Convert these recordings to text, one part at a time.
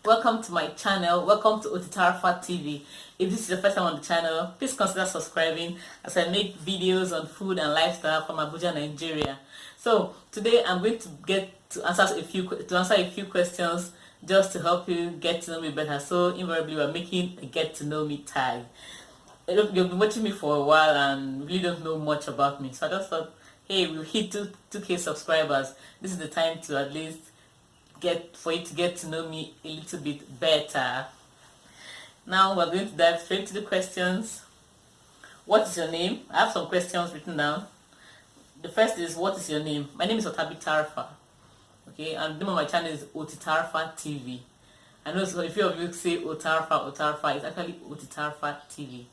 Welcome to my channel. Welcome to Otitarfa TV. If this is the first time on the channel, please consider subscribing as I make videos on food and lifestyle from Abuja, Nigeria. So today I'm going to answer a few questions just to help you get to know me better. So invariably we're making a get to know me tag. You've been watching me for a while and really don't know much about me. So I just thought, hey, we've hit 2K subscribers. This is the time to at least for you to get to know me a little bit better. Now we're going to dive straight to the questions. What is your name? I have some questions written down. The first is, what is your name? My name is Otabi Tarfa. Okay, and the name of my channel is Otitarfa TV. I know so a few of you say Otarfa, it's actually Otitarfa TV.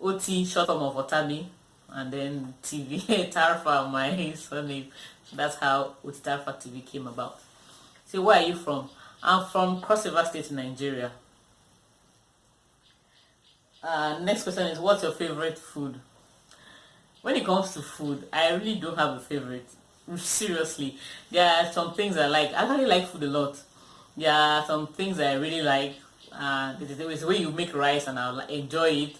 OT, short form of Otabi, and then TV, Tarfa, my surname. So that's how Otitarfa TV came about. So where are you from? I'm from Cross River State in Nigeria. Next question is, what's your favorite food? When it comes to food, I really don't have a favorite. Seriously, there are some things I like. I actually like food a lot. There are some things I really like. There's the way you make rice and I'll enjoy it.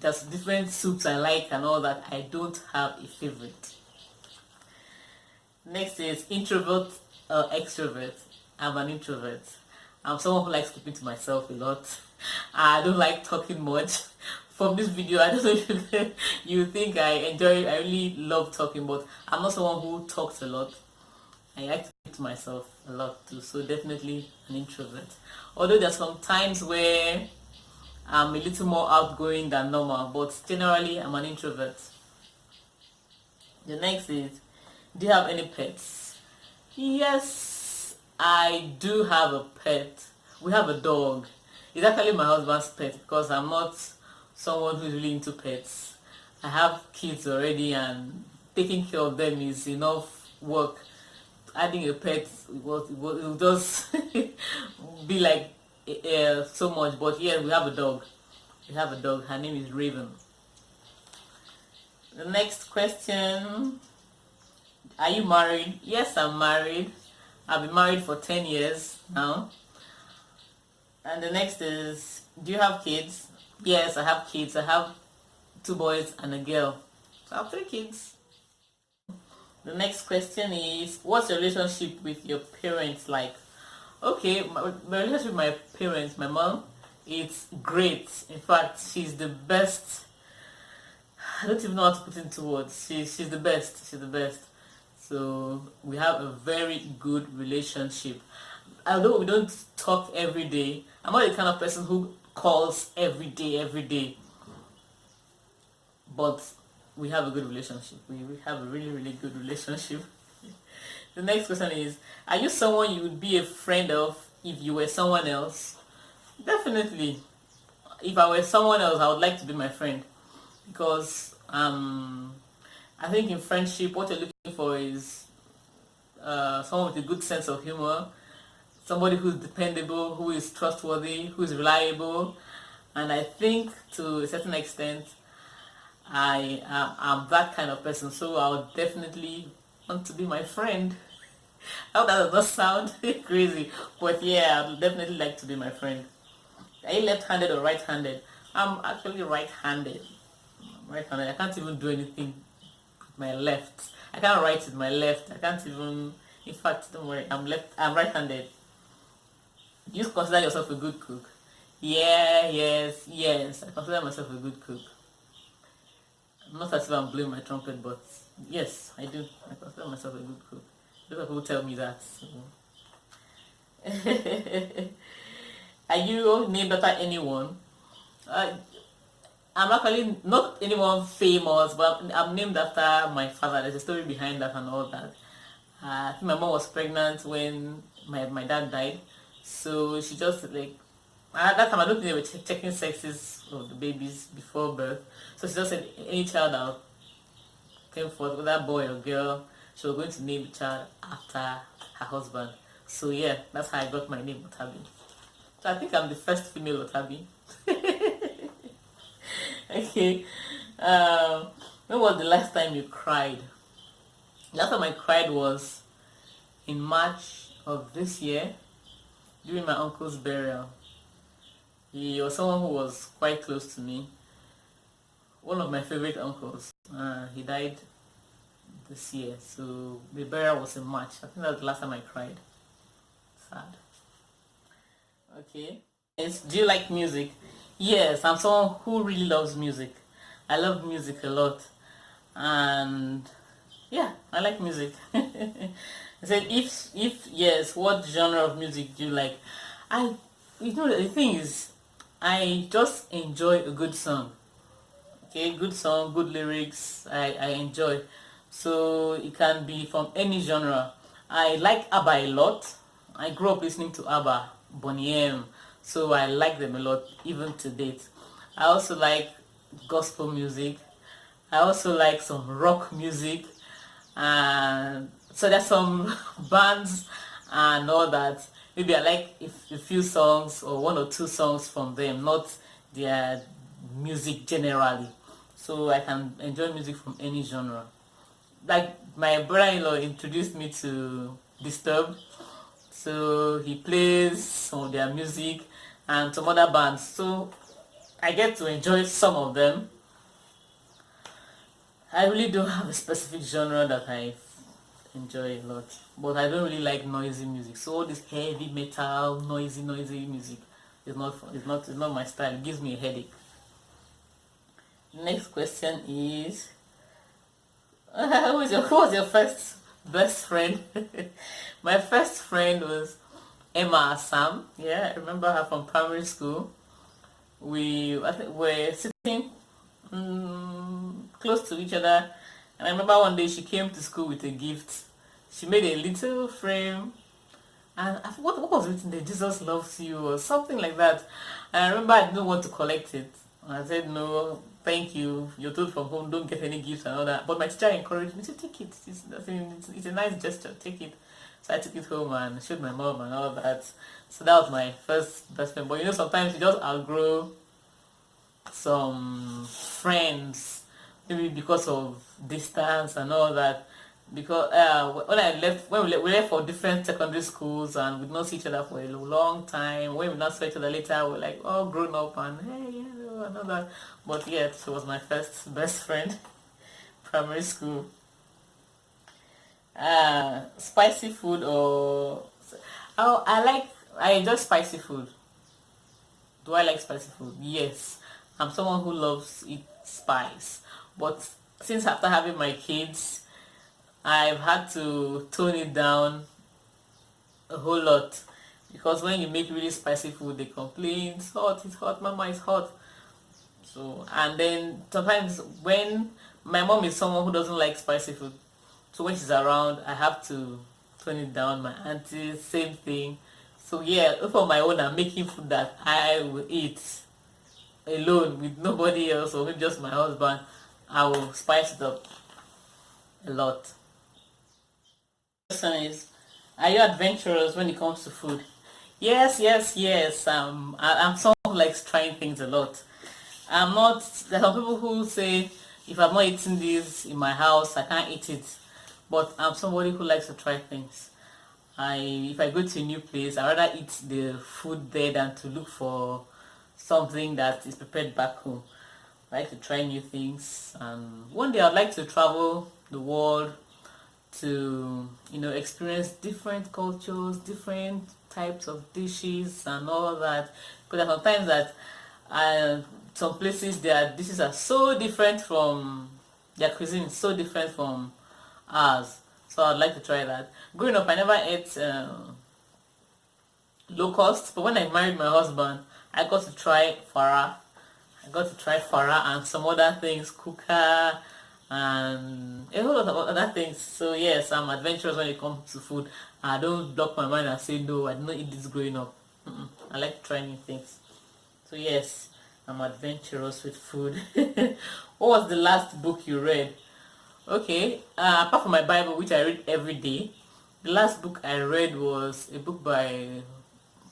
There's different soups I like and all that. I don't have a favorite. Next is introvert or extrovert. I'm an introvert. I'm someone who likes keeping to myself a lot. I don't like talking much. From this video, I don't know if you think I really love talking, but I'm not someone who talks a lot. I like to keep to myself a lot too, so definitely an introvert. Although there's some times where I'm a little more outgoing than normal, but generally I'm an introvert. The next is, do you have any pets? Yes, I do have a pet. We have a dog. It's actually my husband's pet because I'm not someone who's really into pets. I have kids already and taking care of them is enough work. Adding a pet will just be like so much. But yeah, we have a dog. We have a dog. Her name is Raven. The next question. Are you married? Yes, I'm married. I've been married for 10 years now. And the next is, do you have kids? Yes, I have kids. I have 2 boys and a girl. So I have 3 kids. The next question is, what's your relationship with your parents like? Okay, my relationship with my parents, my mom, it's great. In fact, she's the best. I don't even know how to put it into words. She's the best. She's the best. So we have a very good relationship. Although we don't talk every day, I'm not the kind of person who calls every day. But we have a good relationship. We have a really, really good relationship. The next question is, are you someone you would be a friend of if you were someone else? Definitely. If I were someone else, I would like to be my friend. Because I think in friendship, what you're looking for is someone with a good sense of humor, somebody who's dependable, who is trustworthy, who is reliable. And I think to a certain extent, I am that kind of person. So I would definitely want to be my friend. I hope that does not sound crazy, but yeah, I would definitely like to be my friend. Are you left-handed or right-handed? I'm actually right-handed. Right-handed. I can't even do anything with my left. I can't write with my left. I can't even. In fact, don't worry. I'm right-handed. Do you consider yourself a good cook? Yeah, yes. I consider myself a good cook. Not as if I'm blowing my trumpet, but yes, I do. I consider myself a good cook. A lot of people tell me that. So. Are you named after anyone? I'm actually not anyone famous, but I'm named after my father. There's a story behind that and all that. I think my mom was pregnant when my dad died, so she just like at that time I don't think they were checking sexes of the babies before birth. So she just said any child that came forth, whether boy or girl, she was going to name the child after her husband. So yeah, that's how I got my name, Otabi. So I think I'm the first female Otabi. Okay. When was the last time you cried? Last time I cried was in March of this year. during my uncle's burial. He was someone who was quite close to me. One of my favorite uncles. He died this year, so the burial was in March. I think that was the last time I cried. Sad. Okay. Yes, do you like music? Yes, I'm someone who really loves music. I love music a lot. And yeah, I like music. I said, if yes, what genre of music do you like? I, the thing is, I just enjoy a good song. Okay, good song, good lyrics. I enjoy. So it can be from any genre. I like ABBA a lot. I grew up listening to ABBA, Boney M. So I like them a lot, even to date. I also like gospel music. I also like some rock music, and so there's some bands and all that. Maybe I like a few songs or one or two songs from them, not their music generally. So I can enjoy music from any genre. Like my brother-in-law introduced me to Disturbed, so he plays some of their music and some other bands. So I get to enjoy some of them. I really don't have a specific genre that I enjoy a lot, but I don't really like noisy music. So all this heavy metal, noisy music is not my style. It gives me a headache. Next question is, who was your first best friend? My first friend was Emma Sam. Yeah, I remember her from primary school. I think we're sitting close to each other, and I remember one day she came to school with a gift. She made a little frame, and I forgot what was written there. Jesus loves you or something like that. And I remember I didn't want to collect it. I said no, thank you. You're told from home, don't get any gifts and all that. But my teacher encouraged me to take it. It's a nice gesture. Take it. So I took it home and showed my mom and all that. So that was my first best friend. But sometimes you just outgrow some friends, maybe because of distance and all that. Because when we left for different secondary schools and we did not see each other for a long time. When we not saw each other later, we're like all grown up and hey, and all that. But yeah, she was my first best friend, primary school. Spicy food or I enjoy spicy food. Do I like spicy food? Yes. I'm someone who loves eat spice. But since after having my kids, I've had to tone it down a whole lot. Because when you make really spicy food, they complain, it's hot, mama, it's hot. So, and then sometimes when my mom is someone who doesn't like spicy food, so when she's around, I have to tone it down. My auntie, same thing. So yeah, for my own, I'm making food that I will eat alone with nobody else, or maybe just my husband. I will spice it up a lot. Question is, are you adventurous when it comes to food? Yes. I'm someone who likes trying things a lot. I'm not. There are some people who say if I'm not eating this in my house, I can't eat it. But I'm somebody who likes to try things. If I go to a new place, I rather eat the food there than to look for something that is prepared back home. I like to try new things, and one day I'd like to travel the world to experience different cultures, different types of dishes and all that. Because sometimes that some places their dishes are so different from their cuisine is so different from ours. So I'd like to try that. Growing up, I never ate locusts, but when I married my husband, I got to try farah. I got to try farah and some other things, kuka, and a whole lot of other things. So yes, I'm adventurous when it comes to food. I don't block my mind and say no, I did not eat this growing up. I like to try new things. So yes, I'm adventurous with food. What was the last book you read? Okay, apart from my Bible, which I read every day, the last book I read was a book by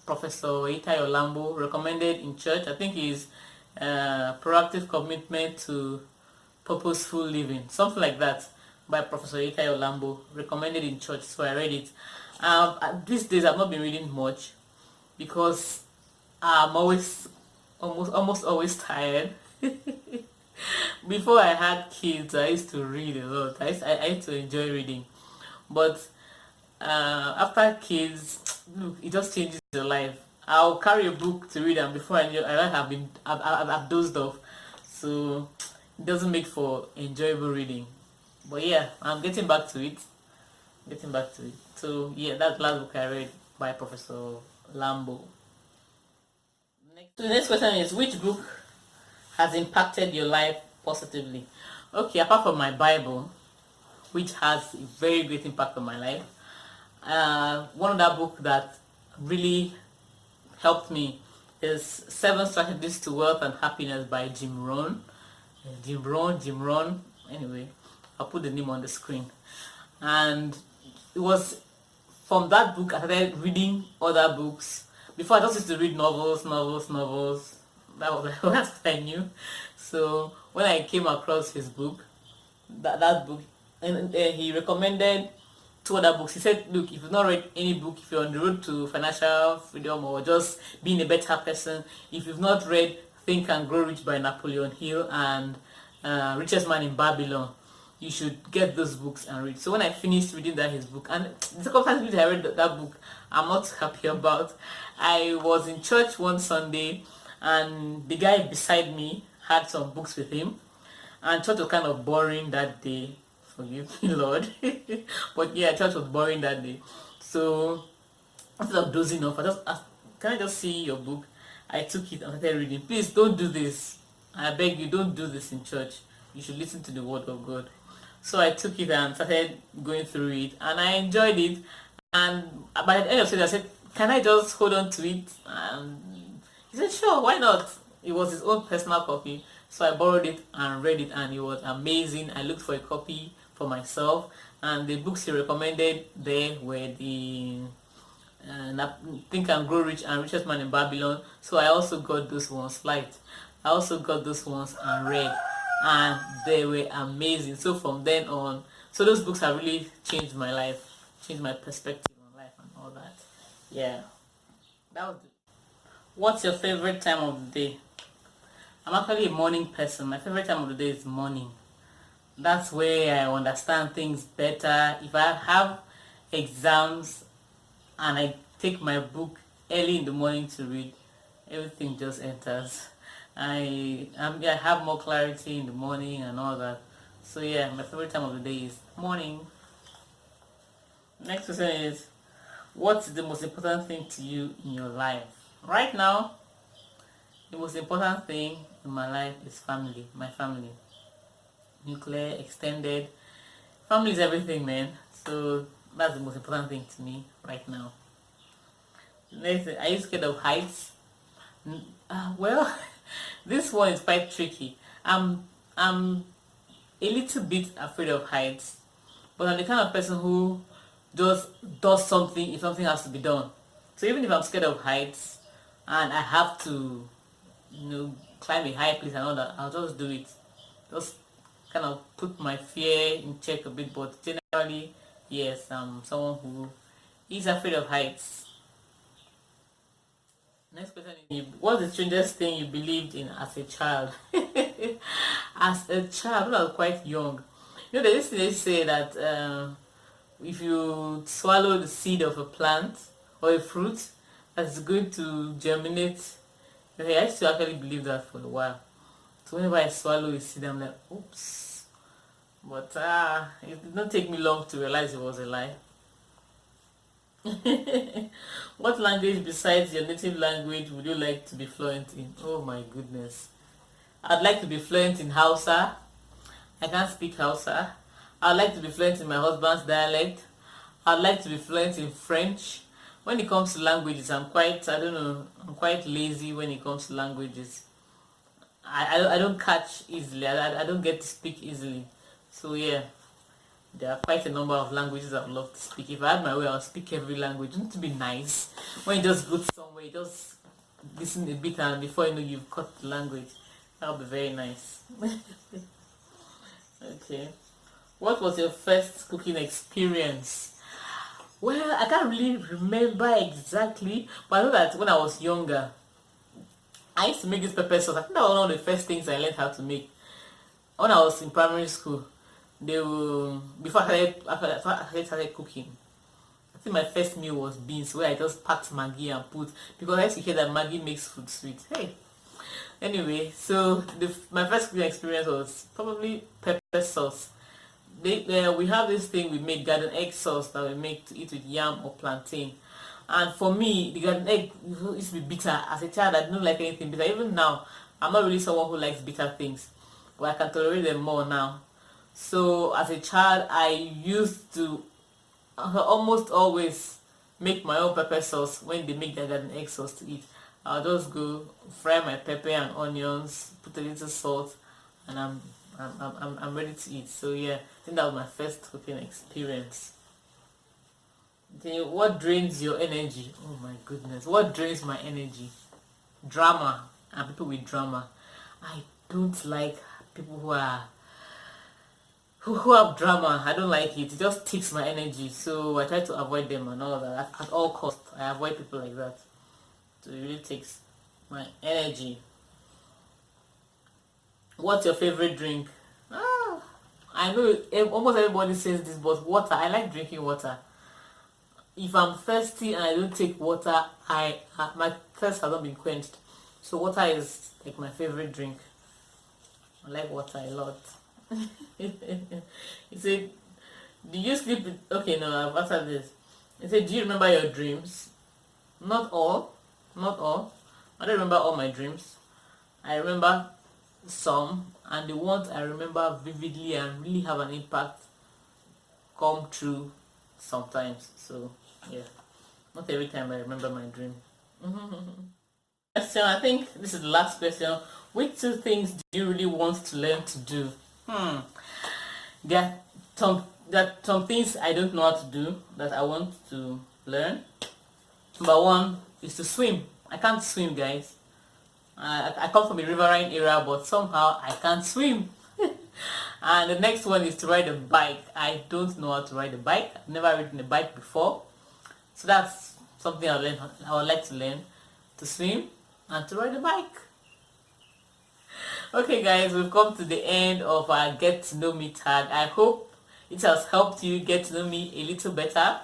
Professor Itai Olambo, recommended in church. I think is Proactive Commitment to Purposeful Living, something like that, by Professor Itai Olambo, recommended in church. So I read it. These days I've not been reading much. because I'm always almost always tired. Before I had kids, I used to read a lot. I used to enjoy reading, but after kids, look, it just changes your life. I'll carry a book to read, and before I knew, I have been I've dozed off, so it doesn't make for enjoyable reading. But yeah, I'm getting back to it. Getting back to it. So yeah, that's the last book I read by Professor Lambo. The next question is, which book has impacted your life positively? Okay, apart from my Bible, which has a very great impact on my life, one of that book that really helped me is Seven Strategies to Wealth and Happiness by Jim Rohn. Jim Rohn. Anyway, I'll put the name on the screen. And it was from that book I started reading other books. Before, I just used to read novels. That was what I knew. So when I came across his book, that book, and he recommended two other books. He said, look, if you've not read any book, if you're on the road to financial freedom or just being a better person, if you've not read Think and Grow Rich by Napoleon Hill and Richest Man in Babylon, you should get those books and read. So when I finished reading his book, and the circumstances I read that book, I'm not happy about. I was in church one Sunday, and the guy beside me had some books with him, and church was kind of boring that day. Forgive me, Lord. But yeah, church was boring that day. So instead of dozing off, I just asked, can I just see your book? I took it and started reading. Please don't do this. I beg you, don't do this in church. You should listen to the word of God. So I took it and started going through it, and I enjoyed it. And by the end of it, I said, can I just hold on to it? And he said, sure, why not? It was his own personal copy. So I borrowed it and read it, and it was amazing. I looked for a copy for myself, and the books he recommended there were the Think and Grow Rich and Richest Man in Babylon. So I also got those ones light. I also got those ones and read, and they were amazing. So from then on, so those books have really changed my life, changed my perspective on life and all that. Yeah, that was it. What's your favorite time of the day? I'm actually a morning person. My favorite time of the day is morning. That's where I understand things better. If I have exams and I take my book early in the morning to read, everything just enters. I have more clarity in the morning and all that. So yeah, my favorite time of the day is morning. Next question is, what's the most important thing to you in your life? Right now, the most important thing in my life is family, my family. Nuclear, extended. Family is everything, man. So that's the most important thing to me right now. Next, are you scared of heights? Well, this one is quite tricky. I'm a little bit afraid of heights, but I'm the kind of person who just does something if something has to be done. So even if I'm scared of heights and I have to, climb a high place and all that, I'll just do it. Just kind of put my fear in check a bit, but generally, yes, I'm someone who is afraid of heights. Next question is, what's the strangest thing you believed in as a child? As a child, when I was quite young, they used to say that if you swallow the seed of a plant or a fruit, that's going to germinate. Okay, I used to actually believe that for a while. So whenever I swallow a seed, I'm like, oops. But it did not take me long to realize it was a lie. What language besides your native language would you like to be fluent in? Oh my goodness. I'd like to be fluent in Hausa. I can't speak Hausa. I'd like to be fluent in my husband's dialect. I'd like to be fluent in French. When it comes to languages, I'm quite lazy when it comes to languages. I don't catch easily. I don't get to speak easily. So yeah, there are quite a number of languages I'd love to speak. If I had my way, I'll speak every language. It to be nice. When you just go somewhere, you just listen a bit, and before you know, you've caught the language. That would be very nice. Okay. What was your first cooking experience? Well, I can't really remember exactly, but I know that when I was younger, I used to make this pepper sauce. I think that was one of the first things I learned how to make. When I was in primary school, they will, before I started cooking, I think my first meal was beans, where I just packed Maggi and put, because I used to hear that Maggi makes food sweet. Hey, anyway, so my first cooking experience was probably pepper sauce. We have this thing we make, garden egg sauce, that we make to eat with yam or plantain. And for me, the garden egg used to be bitter. As a child, I didn't like anything bitter. Even now, I'm not really someone who likes bitter things, but I can tolerate them more now. So as a child, I used to almost always make my own pepper sauce when they make their garden egg sauce to eat. I'll just go fry my pepper and onions, put a little salt, and I'm ready to eat. So yeah, I think that was my first cooking experience. What drains your energy? Oh my goodness, what drains my energy? Drama and people with drama. I don't like people who have drama. I don't like it. It just takes my energy. So I try to avoid them and all that at all costs. I avoid people like that. So it really takes my energy. What's your favorite drink? I know almost everybody says this, but water. I like drinking water. If I'm thirsty and I don't take water, my thirst has not been quenched. So water is like my favorite drink. I like water a lot. He said, do you sleep okay, no, I've answered this. He said, do you remember your dreams? Not all. Not all. I don't remember all my dreams. I remember some, and the ones I remember vividly and really have an impact come true sometimes. So yeah, not every time I remember my dream. Question, I think this is the last question. Which two things do you really want to learn to do? There are some things I don't know how to do that I want to learn. Number one is to swim. I can't swim, guys. I come from a riverine area, but somehow I can't swim. And the next one is to ride a bike. I don't know how to ride a bike. I've never ridden a bike before. So that's something I would like to learn. To swim and to ride a bike. Okay guys, we've come to the end of our Get to Know Me tag. I hope it has helped you get to know me a little better.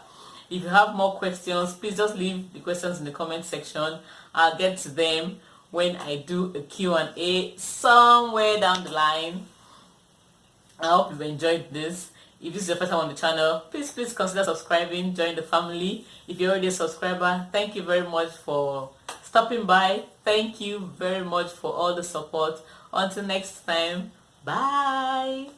If you have more questions, please just leave the questions in the comment section. I'll get to them when I do a Q&A somewhere down the line. I hope you've enjoyed this. If this is your first time on the channel, please consider subscribing, join the family. If you're already a subscriber, thank you very much for stopping by. Thank you very much for all the support. Until next time, bye.